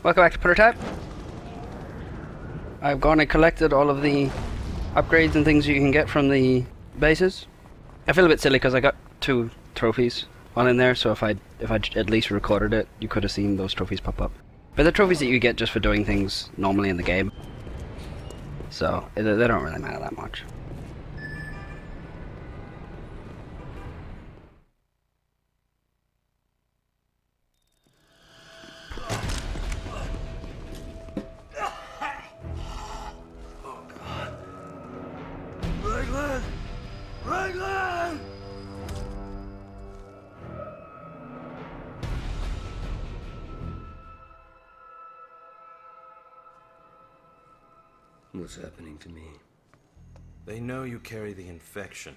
Welcome back to Prototype. I've gone and collected all of the upgrades and things you can get from the bases. I feel a bit silly because I got 2 trophies on in there, so if I at least recorded it, you could have seen those trophies pop up. But they're trophies that you get just for doing things normally in the game, so they don't really matter that much. Raglan! What's happening to me? They know you carry the infection.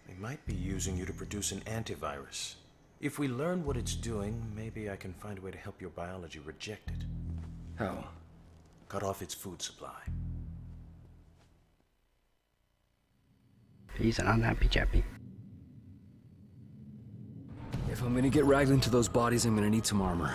They might be using you to produce an antivirus. If we learn what it's doing, maybe I can find a way to help your biology reject it. How? Cut off its food supply. He's an unhappy chappy. If I'm gonna get Raglan to those bodies, I'm gonna need some armor.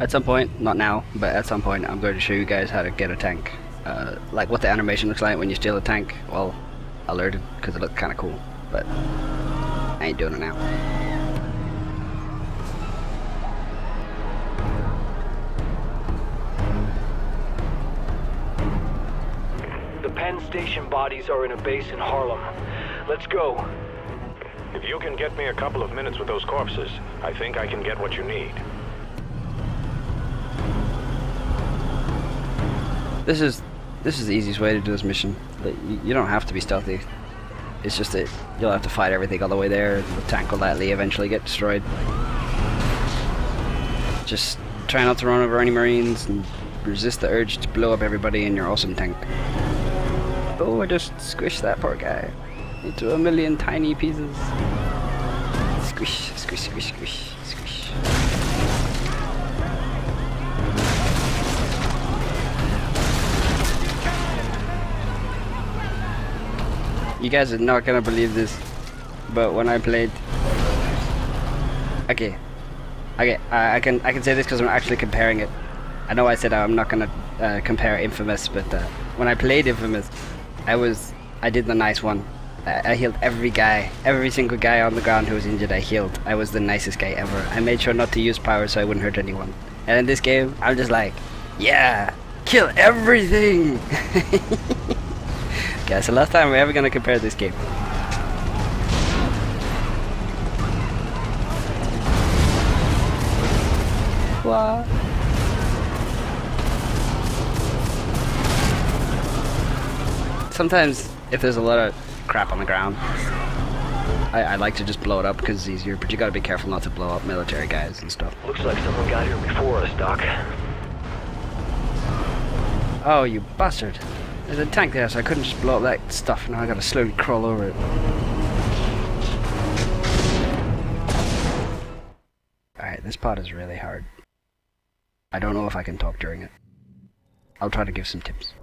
At some point, not now, but at some point I'm going to show you guys how to get a tank. Like what the animation looks like when you steal a tank. Well, alerted, because it looked kind of cool, but I ain't doing it now. The Penn Station bodies are in a base in Harlem. Let's go. If you can get me a couple of minutes with those corpses, I think I can get what you need. This is the easiest way to do this mission. You don't have to be stealthy. It's just that you'll have to fight everything all the way there, and the tank will likely eventually get destroyed. Just try not to run over any Marines and resist the urge to blow up everybody in your awesome tank. Oh, I just squished that poor guy into a million tiny pieces. Squish, squish, squish, squish, squish. You guys are not gonna believe this, but when I played, okay, I can say this because I'm actually comparing it. I know I said I'm not gonna compare Infamous, but when I played Infamous, I did the nice one. I healed every single guy on the ground who was injured. I healed. I was the nicest guy ever. I made sure not to use power so I wouldn't hurt anyone. And in this game, I'm just like, yeah, kill everything. Okay, so last time we're ever gonna compare this game. What? Sometimes, if there's a lot of crap on the ground, I like to just blow it up because it's easier, but you gotta be careful not to blow up military guys and stuff. Looks like someone got here before us, Doc. Oh, you bastard. There's a tank there, so I couldn't just blow up that stuff. Now I gotta slowly crawl over it. Alright, this part is really hard. I don't know if I can talk during it. I'll try to give some tips.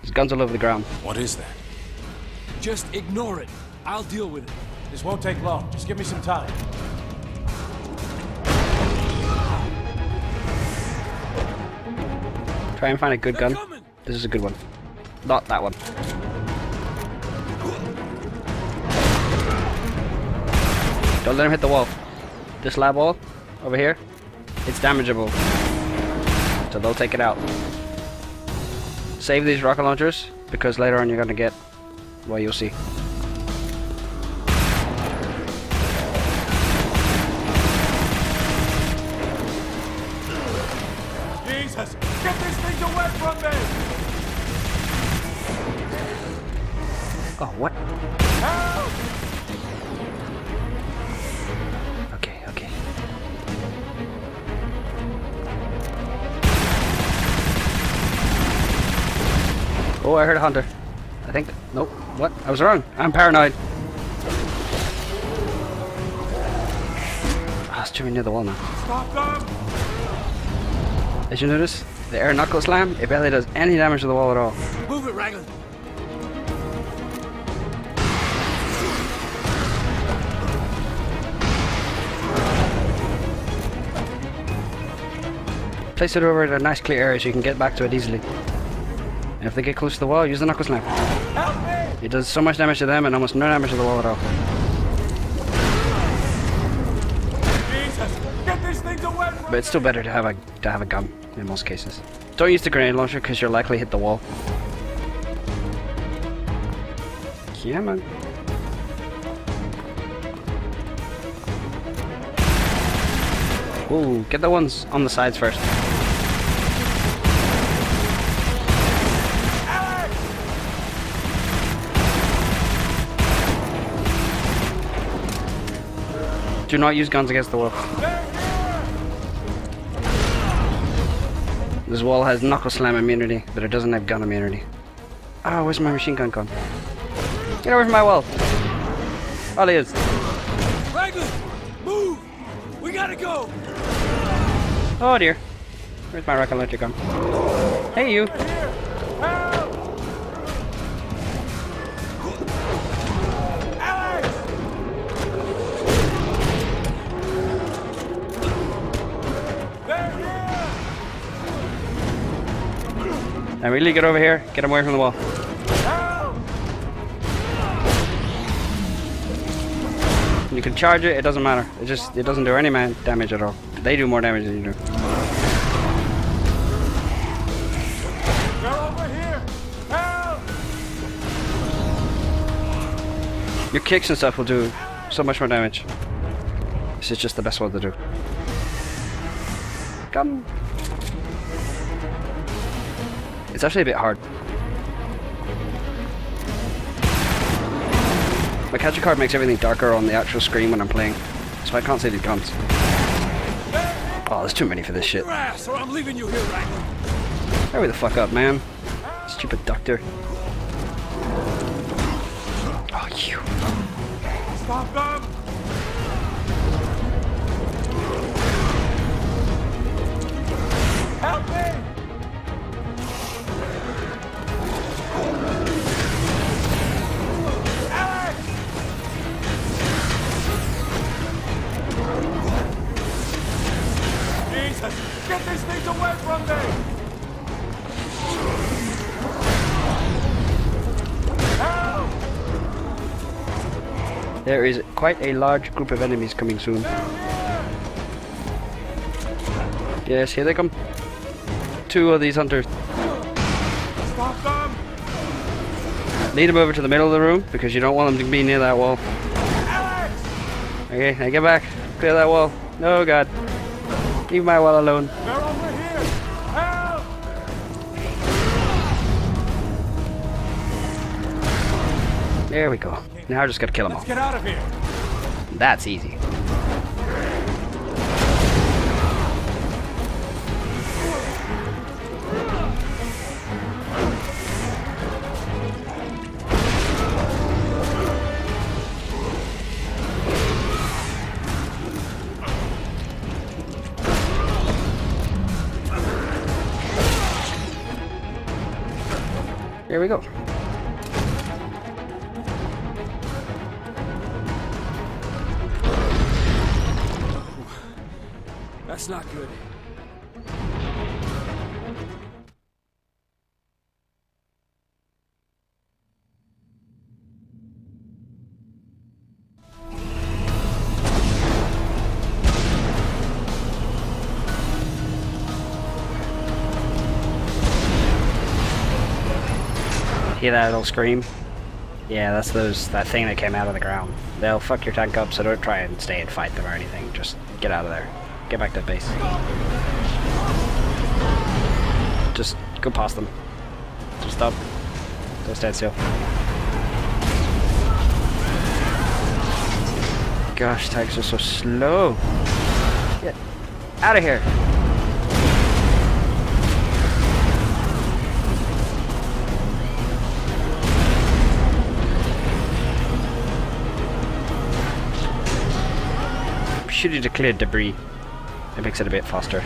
There's guns all over the ground. What is that? Just ignore it. I'll deal with it. This won't take long. Just give me some time. Try and find a good gun. This is a good one. Not that one. Don't let him hit the wall. This lab wall over here, it's damageable, so they'll take it out. Save these rocket launchers because later on you're gonna get, well, you'll see. Jesus! Get these things away from me! Oh, what? Help! Okay, okay. Oh, I heard a hunter. I think. Nope. What? I was wrong. I'm paranoid. Ah, it's too near the wall now. Stop them! Did you notice? The air knuckle slam, it barely does any damage to the wall at all. Move it, Raglan. Place it over at a nice clear area so you can get back to it easily. And if they get close to the wall, use the knuckle slam. Help me! It does so much damage to them and almost no damage to the wall at all. Jesus! Get these things away from But it's still better to have a gun in most cases. Don't use the grenade launcher because you'll likely hit the wall. Yeah, man. Whoa, get the ones on the sides first. Do not use guns against the wall. This wall has knuckle slam immunity, but it doesn't have gun immunity. Ah, where's my machine gun gone? Get away from my wall! Oh, it is. Raglan, move! We gotta go! Oh dear. Where's my rocket launcher gun? Hey, you! Now really get over here, get him away from the wall. You can charge it, it doesn't matter. It doesn't do any damage at all. They do more damage than you do. They're over here! Help! Your kicks and stuff will do so much more damage. This is just the best one to do. Come. It's actually a bit hard. My capture card makes everything darker on the actual screen when I'm playing, so I can't see the guns. Oh, there's too many for this shit. Your ass, or I'm leaving you here, Raglan. Hurry the fuck up, man. Stupid doctor. Oh, you. Stop them! Help me! Get these things away from me! Help! There is quite a large group of enemies coming soon. Yes, here they come. 2 of these hunters. Stop them! Lead them over to the middle of the room because you don't want them to be near that wall. Alex! Okay, now get back. Clear that wall. No, God. Leave my wall alone. They're over here! Help! There we go. Now I just gotta kill them all. Let's get out of here! That's easy. Here we go. That's not good. Hear that little scream? Yeah, that's that thing that came out of the ground. They'll fuck your tank up, so don't try and stay and fight them or anything. Just get out of there. Get back to base. Just go past them. Just stop. Don't stand still. Gosh, tanks are so slow. Get out of here. shooting to clear debris. It makes it a bit faster.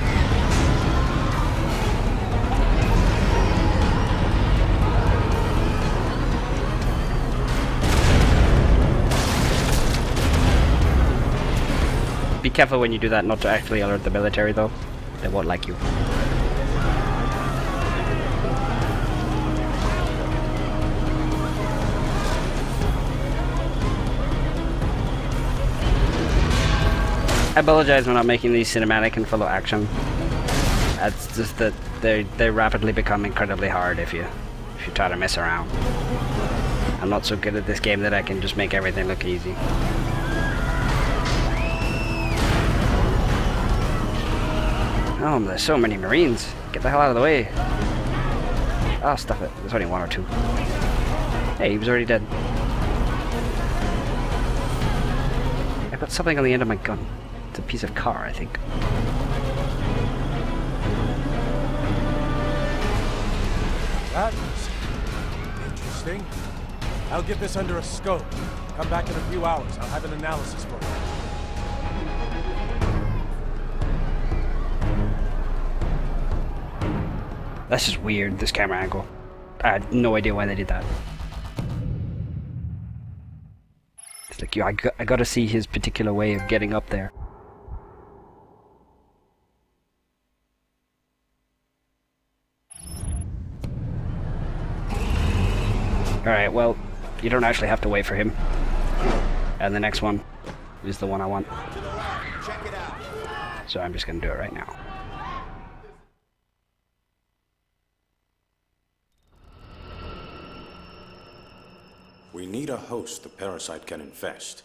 Be careful when you do that not to actually alert the military though. They won't like you. I apologize for not making these cinematic and full of action. It's just that they rapidly become incredibly hard if you try to mess around. I'm not so good at this game that I can just make everything look easy. Oh, there's so many Marines. Get the hell out of the way. Oh, stuff it. There's only one or two. Hey, he was already dead. I've got something on the end of my gun. It's a piece of car, I think. That was interesting. I'll get this under a scope. Come back in a few hours. I'll have an analysis for you. That's just weird, this camera angle. I had no idea why they did that. It's like, I gotta see his particular way of getting up there. Alright, well, you don't actually have to wait for him. And the next one is the one I want. So I'm just gonna do it right now. We need a host the parasite can infest.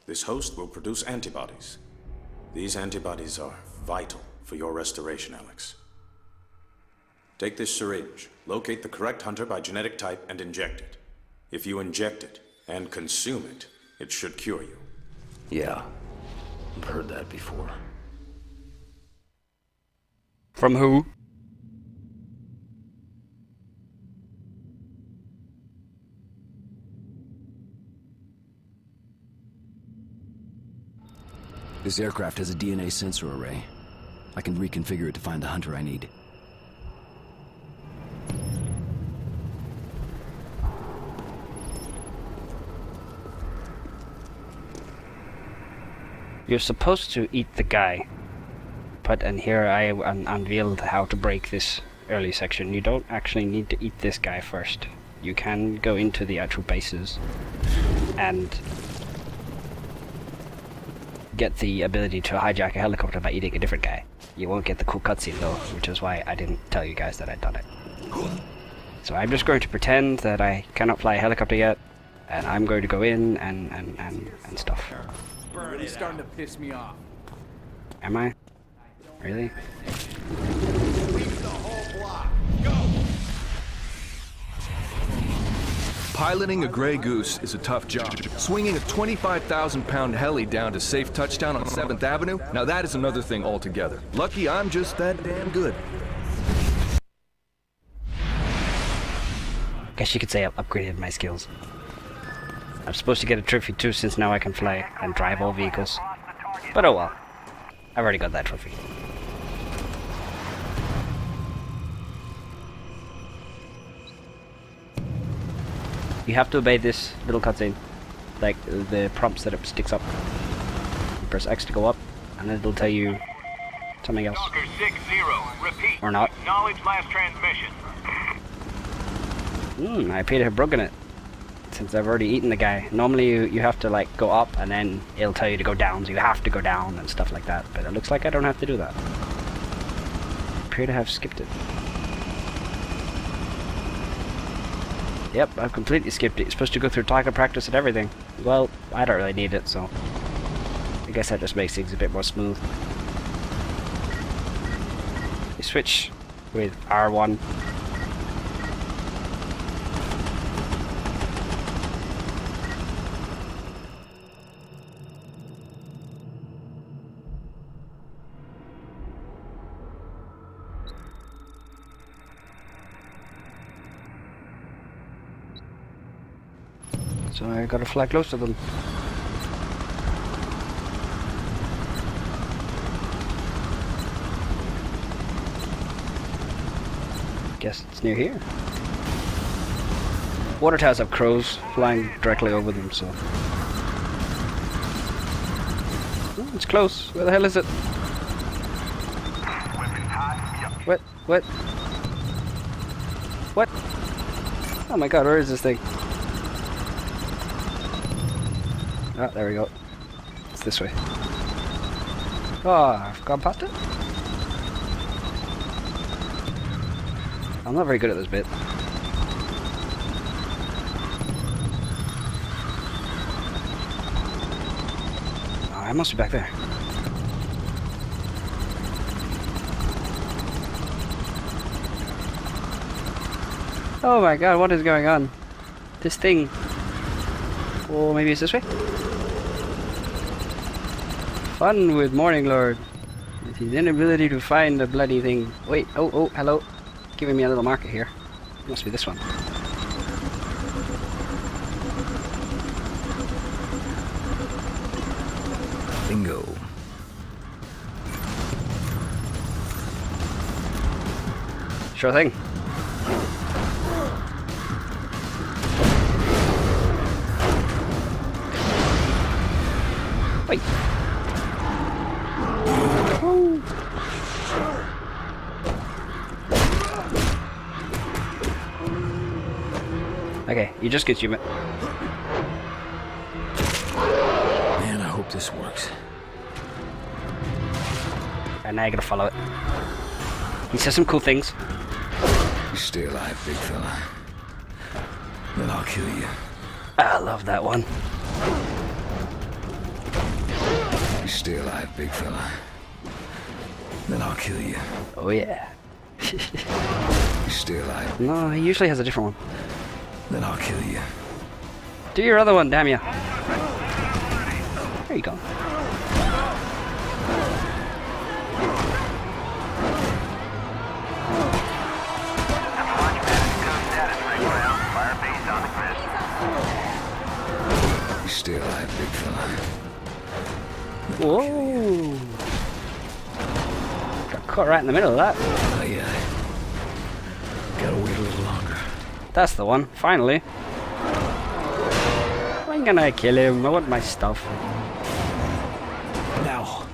This host will produce antibodies. These antibodies are vital for your restoration, Alex. Take this syringe, locate the correct hunter by genetic type, and inject it. If you inject it and consume it, it should cure you. Yeah, I've heard that before. From who? This aircraft has a DNA sensor array. I can reconfigure it to find the hunter I need. You're supposed to eat the guy, but and here I unveiled how to break this early section. You don't actually need to eat this guy first. You can go into the actual bases and get the ability to hijack a helicopter by eating a different guy. You won't get the cool cutscene though, which is why I didn't tell you guys that I'd done it. So I'm just going to pretend that I cannot fly a helicopter yet, and I'm going to go in and stuff. Really starting to piss me off. Am I? Really? Leave the whole block. Go! Piloting a Grey Goose is a tough job. Swinging a 25,000-pound heli down to safe touchdown on 7th Avenue, now that is another thing altogether. Lucky I'm just that damn good. Guess you could say I've upgraded my skills. I'm supposed to get a trophy too, since now I can fly and drive all vehicles. But oh well. I've already got that trophy. You have to obey this little cutscene. Like the prompts that it sticks up. You press X to go up, and then it'll tell you something else. Stalker 6-0, repeat. Or not. Acknowledge last transmission. I appear to have broken it, since I've already eaten the guy. Normally you have to like go up and then it'll tell you to go down, so you have to go down and stuff like that, but it looks like I don't have to do that. I appear to have skipped it. Yep, I've completely skipped it. You're supposed to go through target practice and everything. Well, I don't really need it, so I guess that just makes things a bit more smooth. You switch with R1. So I gotta fly close to them. Guess it's near here. Water towers have crows flying directly over them, so... Oh, it's close. Where the hell is it? What? What? What? Oh my god, where is this thing? Ah, there we go. It's this way. Oh, I've gone past it? I'm not very good at this bit. Oh, I must be back there. Oh my god, what is going on? This thing. Oh, maybe it's this way? Fun with Morning Lord. With his inability to find the bloody thing. Wait, oh, hello. Giving me a little marker here. Must be this one. Bingo. Sure thing. Wait. Oh. Okay, you just consume it. Man, I hope this works. And now you gotta follow it. He says some cool things. You stay alive, big fella. Then I'll kill you. I love that one. You stay alive, big fella. Then I'll kill you. Oh yeah. You stay alive. No, he usually has a different one. Then I'll kill you. Do your other one, damn ya. There you go. You stay alive, big fella. Whoa! Got caught right in the middle of that. Oh yeah. Gotta wait a little longer. That's the one, finally. I'm gonna kill him. I want my stuff. Now.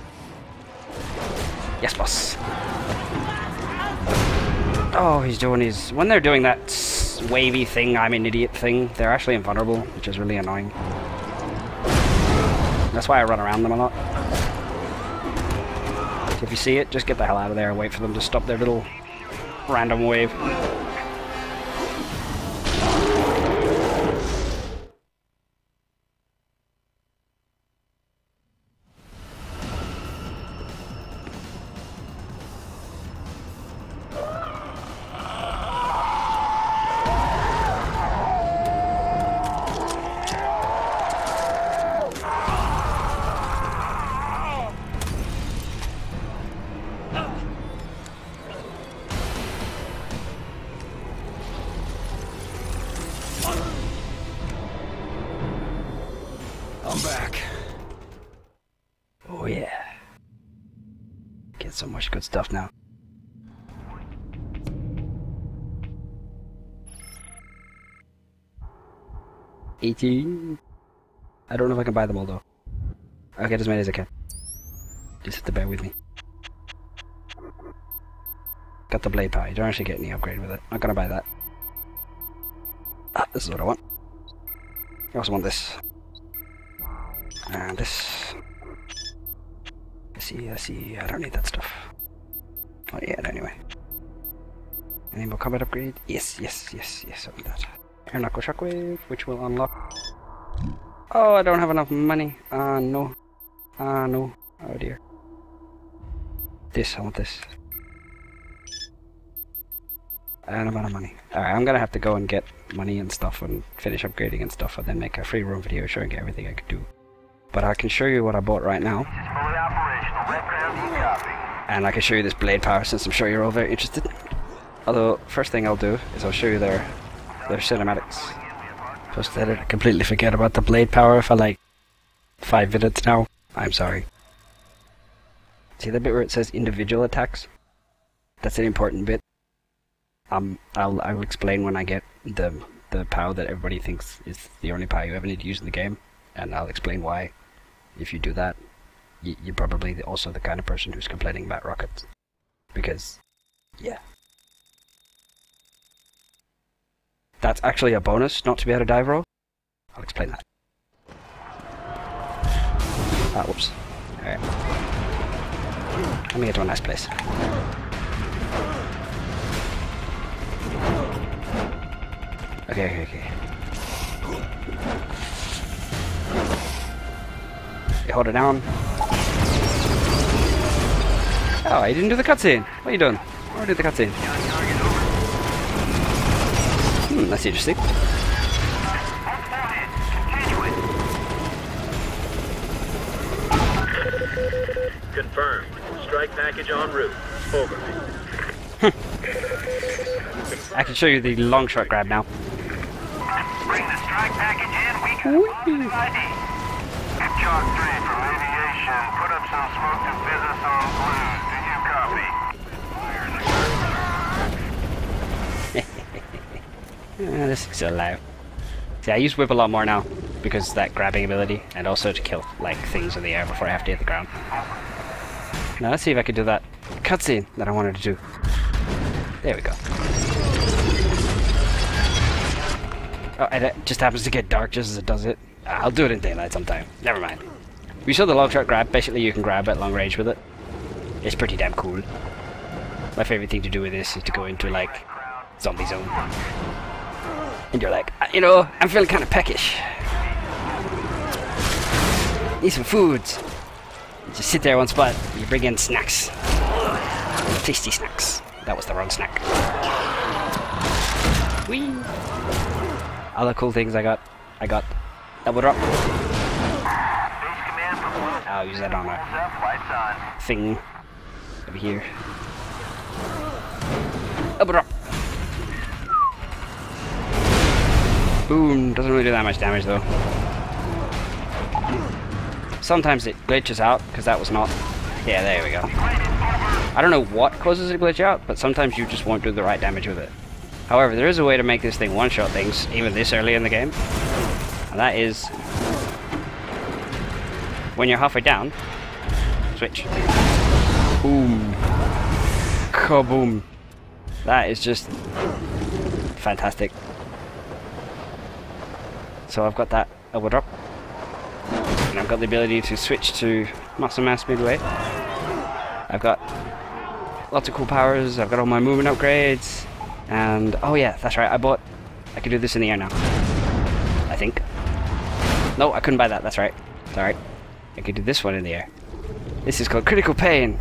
Yes, boss. Oh, he's doing his... When they're doing that wavy thing, I'm an idiot thing, they're actually invulnerable, which is really annoying. That's why I run around them a lot. So if you see it, just get the hell out of there and wait for them to stop their little random wave. I'm back. Oh yeah. Get so much good stuff now. $18. I don't know if I can buy them all though. I'll get as many as I can. Just have to bear with me. Got the blade power. You don't actually get any upgrade with it. Not gonna buy that. Ah, this is what I want. I also want this. And this. I see. I don't need that stuff. Not yet, anyway. Any more combat upgrade? Yes, I want that. Air Knuckle Shockwave, which will unlock. Oh, I don't have enough money. No. No. Oh dear. This, I want this. And I'm out of money. Alright, I'm gonna have to go and get money and stuff and finish upgrading and stuff and then make a free roam video showing you everything I could do. But I can show you what I bought right now. And I can show you this blade power since I'm sure you're all very interested. Although, first thing I'll do is I'll show you their cinematics. Just that I completely forget about the blade power for like 5 minutes now. I'm sorry. See the bit where it says individual attacks? That's an important bit. I'll explain when I get the POW that everybody thinks is the only POW you ever need to use in the game, and I'll explain why. If you do that, you're probably also the kind of person who's complaining about rockets, because yeah, that's actually a bonus not to be able to dive roll. I'll explain that. Ah, whoops. Alright. Let me get to a nice place. Okay. You hold it down. Oh, I didn't do the cutscene. What are you doing? I did the cutscene. That's interesting. Confirmed. Strike package en route. Over. I can show you the long shot grab now. Bring the strike package in, we can ID. Chalk 3 from aviation. Put up some smoke to business on blue. Do you copy? This is so loud. See, I use whip a lot more now because of that grabbing ability, and also to kill like things in the air before I have to hit the ground. Now let's see if I can do that cutscene that I wanted to do. There we go. Oh, and it just happens to get dark just as it does it. I'll do it in daylight sometime. Never mind. We saw the long shot grab. Basically, you can grab at long range with it. It's pretty damn cool. My favorite thing to do with this is to go into like zombie zone. And you're like, you know, I'm feeling kind of peckish. Need some foods. You just sit there one spot, you bring in snacks. Tasty snacks. That was the wrong snack. Whee! Other cool things I got double drop. I'll use that on a thing over here. Double drop. Boom, doesn't really do that much damage though. Sometimes it glitches out, because that was not... Yeah, there we go. I don't know what causes it to glitch out, but sometimes you just won't do the right damage with it. However, there is a way to make this thing one-shot things, even this early in the game. And that is... when you're halfway down, switch. Boom. Kaboom. That is just... fantastic. So I've got that elbow drop. And I've got the ability to switch to muscle mass midway. I've got lots of cool powers. I've got all my movement upgrades. And oh yeah, that's right, I can do this in the air now. I think. No, I couldn't buy that, that's right. It's alright. I can do this one in the air. This is called Critical Pain.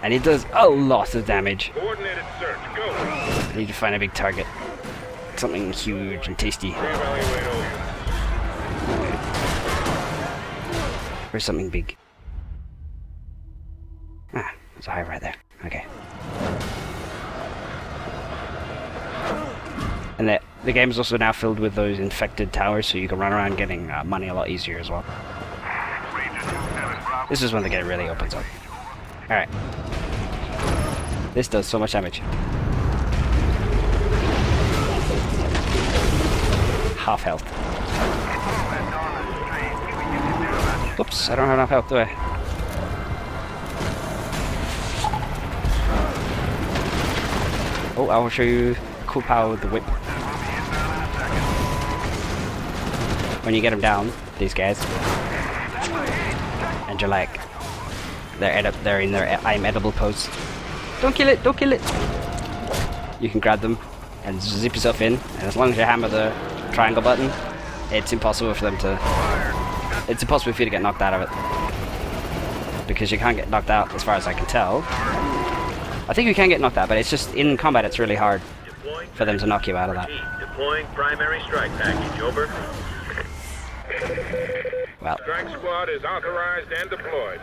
And it does a lot of damage. Coordinated search. Go. I need to find a big target. Something huge and tasty. Where's something big? Ah, there's a hive right there. Okay. And the game is also now filled with those infected towers, so you can run around getting money a lot easier as well. This is when the game really opens up. Alright. This does so much damage. Half health. Oops, I don't have enough health, do I? Oh, I will show you cool power with the whip. When you get them down, these guys, and you're like, they're in their I'm edible pose. Don't kill it! Don't kill it! You can grab them and zip yourself in, and as long as you hammer the triangle button, it's impossible for them to... It's impossible for you to get knocked out of it. Because you can't get knocked out, as far as I can tell. I think you can get knocked out, but it's just, in combat it's really hard for them to knock you out of that. Deploying primary strike package, over. Well. Strike squad is authorized and deployed.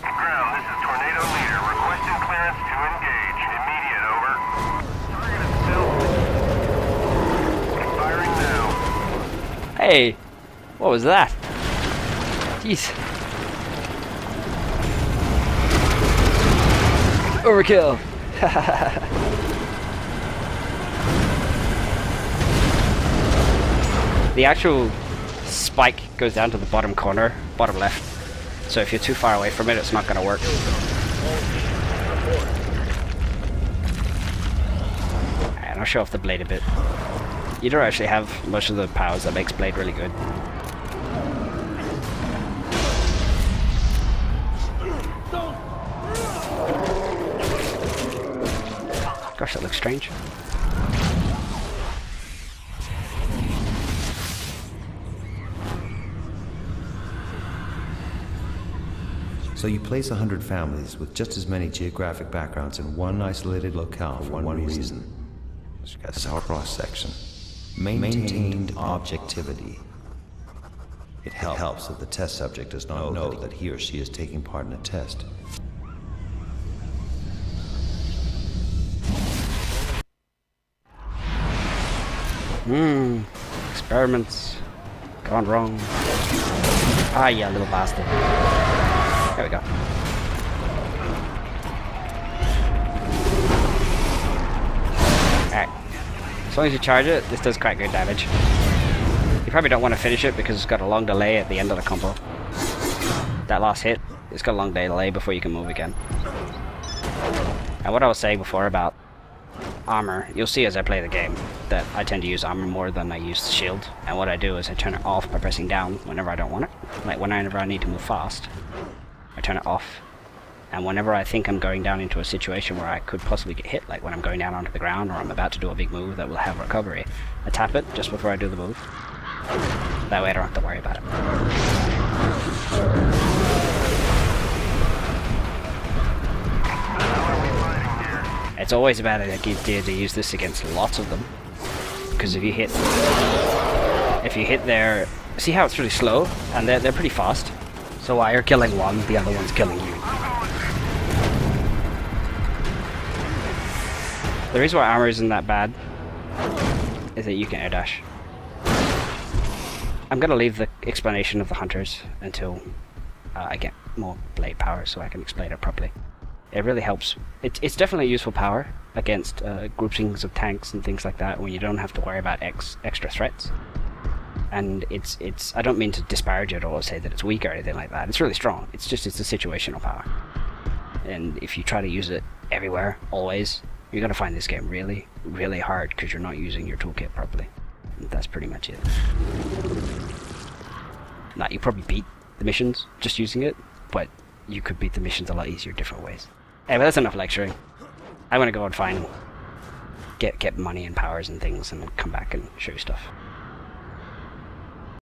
Ground, this is Tornado Leader. Requesting clearance to engage. Immediate, over. Target is still. Firing now. Hey! What was that? Jeez. Overkill! The actual spike goes down to the bottom corner, bottom left. So if you're too far away from it, it's not going to work. And I'll show off the blade a bit. You don't actually have most of the powers that makes blade really good. Gosh, that looks strange. So you place 100 families with just as many geographic backgrounds in one isolated locale for one reason. That's our cross-section. Maintained objectivity. It helps that the test subject does not know that he or she is taking part in a test. Experiments gone wrong. Ah, yeah, little bastard. There we go. Alright. As long as you charge it, this does quite good damage. You probably don't want to finish it because it's got a long delay at the end of the combo. That last hit, it's got a long delay before you can move again. And what I was saying before about armor, you'll see as I play the game that I tend to use armor more than I use shield. And what I do is I turn it off by pressing down whenever I don't want it. Like whenever I need to move fast, I turn it off. And whenever I think I'm going down into a situation where I could possibly get hit, like when I'm going down onto the ground or I'm about to do a big move that will have recovery, I tap it just before I do the move. That way I don't have to worry about it. It's always a bad idea to use this against lots of them, because if you hit their, see how it's really slow, and they're pretty fast. So while you're killing one, the other one's killing you. The reason why armor isn't that bad is that you can air dash. I'm gonna leave the explanation of the hunters until I get more blade power so I can explain it properly. It really helps. It's definitely a useful power against groupings of tanks and things like that when you don't have to worry about extra threats. And it's I don't mean to disparage it or say that it's weak or anything like that. It's really strong. It's just it's a situational power. And if you try to use it everywhere, always, you're gonna find this game really, really hard because you're not using your toolkit properly. And that's pretty much it. Now you probably beat the missions just using it, but you could beat the missions a lot easier different ways. Anyway, that's enough lecturing. I'm gonna go and get money and powers and things and come back and show you stuff.